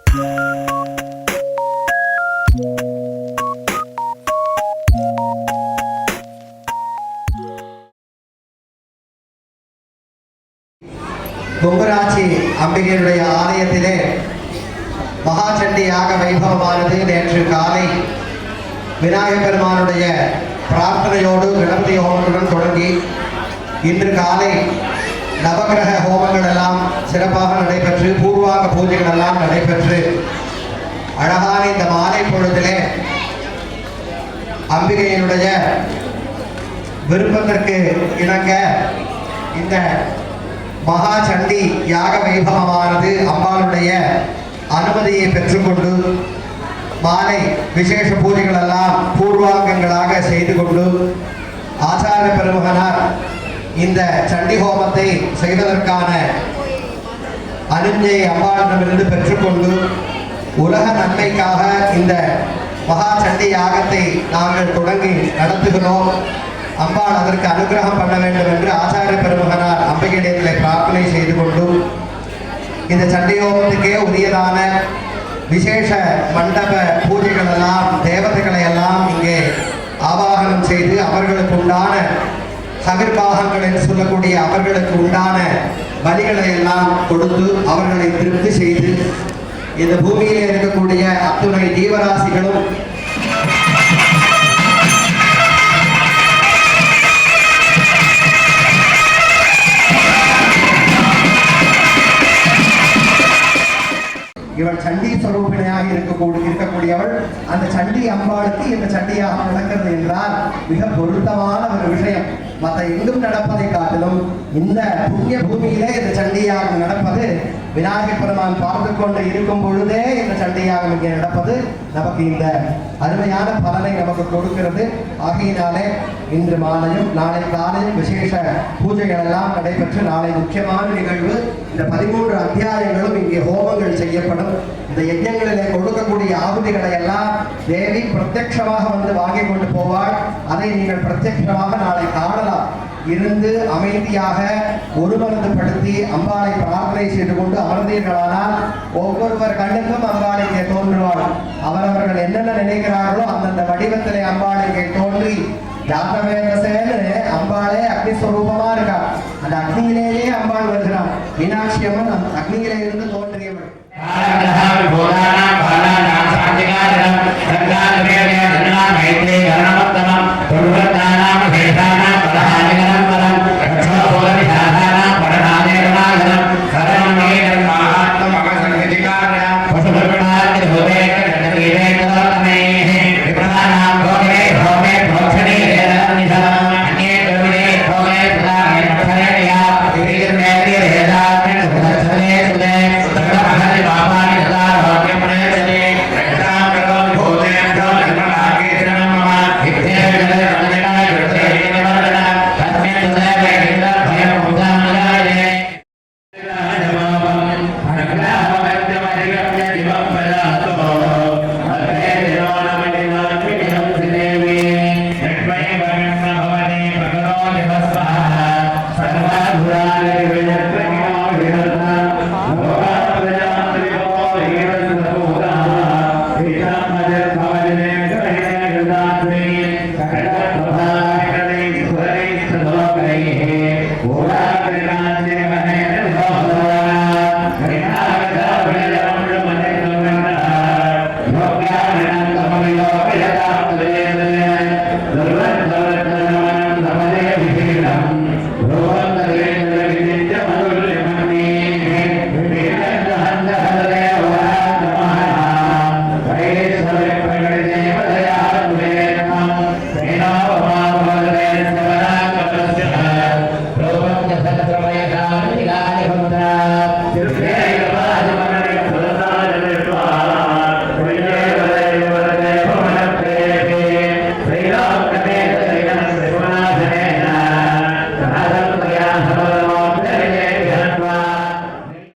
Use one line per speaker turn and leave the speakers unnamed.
கொங்கராட்சி அம்பிகையுடைய ஆலயத்திலே மகாசண்டி யாக வைபவமானது நேற்று காலை விநாயகர் பெருமானுடைய பிரார்த்தனையோடு கணபதி ஹோமத்துடன் தொடங்கி இன்று காலை நவகிரக ஹோமங்கள் எல்லாம் சிறப்பாக நடைபெற்று பூர்வாங்க பூஜைகள் எல்லாம் நடைபெற்று அழகான இந்த மாலை பொழுதிலே அம்பிகையினுடைய விருப்பத்திற்கு இணங்க இந்த மகாசண்டி யாக வைபவமானது அம்பாளுடைய அனுமதியை பெற்றுக்கொண்டு மாலை விசேஷ பூஜைகள் எல்லாம் பூர்வாங்கங்களாக செய்து கொண்டு ஆச்சாரிய பெருமகனார் இந்த சண்டி ஹோமத்தை செய்வதற்கான அனுமதியை அம்பாளிடமிருந்து பெற்றுக்கொண்டு உலக நன்மைக்காக இந்த மகாசண்டி யாகத்தை நாங்கள் தொடங்கி நடத்துகிறோம். அம்பாள் அதற்கு அனுகிரகம் பண்ண வேண்டும் என்று ஆச்சாரிய பெருமகனார் அம்பிகையிடத்தில் பிரார்த்தனை செய்து கொண்டு இந்த சண்டியோகத்துக்கே உரியதான விசேஷ மண்டப பூஜைகள் எல்லாம் தேவதைகளை எல்லாம் இங்கே ஆவாகனம் செய்து அவர்களுக்கு உண்டான சகிர்பாகங்கள் என்று சொல்லக்கூடிய அவர்களுக்கு உண்டான பலிகளை எல்லாம் கொடுத்து அவர்களை திருப்தி செய்து இந்த பூமியிலே இருக்கக்கூடிய அத்துணை ஜீவராசிகளும் இவள் சண்டி ஸ்வரூபிணியாக இருக்கக்கூடியவள். அந்த சண்டி அம்பாளுக்கு இந்த சண்டியாக நடக்கிறது என்றால் மிக பொருத்தமான ஒரு விஷயம். மற்ற எங்கும் நடப்பதை காட்டிலும் இந்த புண்ணிய பூமியிலே இந்த சண்டியாகம் நடப்பது விநாயகர் பெருமான் பார்த்து கொண்டு இருக்கும் பொழுதே இந்த சண்டியாகம் இங்கே நடப்பது நமக்கு இந்த அருமையான பலனை நமக்கு கொடுக்கிறது. ஆகையினாலே இன்று மாலையும் நாளை காலையும் விசேஷ பூஜைகள் எல்லாம் நடைபெற்று நாளை முக்கியமான நிகழ்வு இந்த 13 அத்தியாயங்களும் இங்கே ஹோமங்கள் செய்யப்படும். இந்த யஜ்ஞங்களிலே கொடுக்கக்கூடிய ஆகுதிகளை எல்லாம் தேவி பிரத்யட்சமாக வந்து வாங்கி கொண்டு போவாள். அதை நீங்கள் பிரத்யட்சமாக நாளை காணலாம். இருந்து அமைதியாக ஒருமனதுபடுத்தி அம்பாளை பிரார்த்தனை செய்து கொண்டு அமர்ந்தீர்களானால் ஒவ்வொருவர் கண்ணுக்கும் அம்பாளை இங்கே தோன்றுவாள். அவரவர்கள் என்னென்ன நினைக்கிறார்களோ அந்தந்த வடிவத்திலே அம்பாளை இங்கே தோன்றி ஜாதவேதசேன்னு அம்பாளே அக்னி ஸ்வரூபமா இருக்கா. அந்த அக்னியிலேயே அம்பாள் வருகிறாள். மீனாட்சி அம்மன் அந்த அக்னியிலே இருந்து தோன்றியவள்.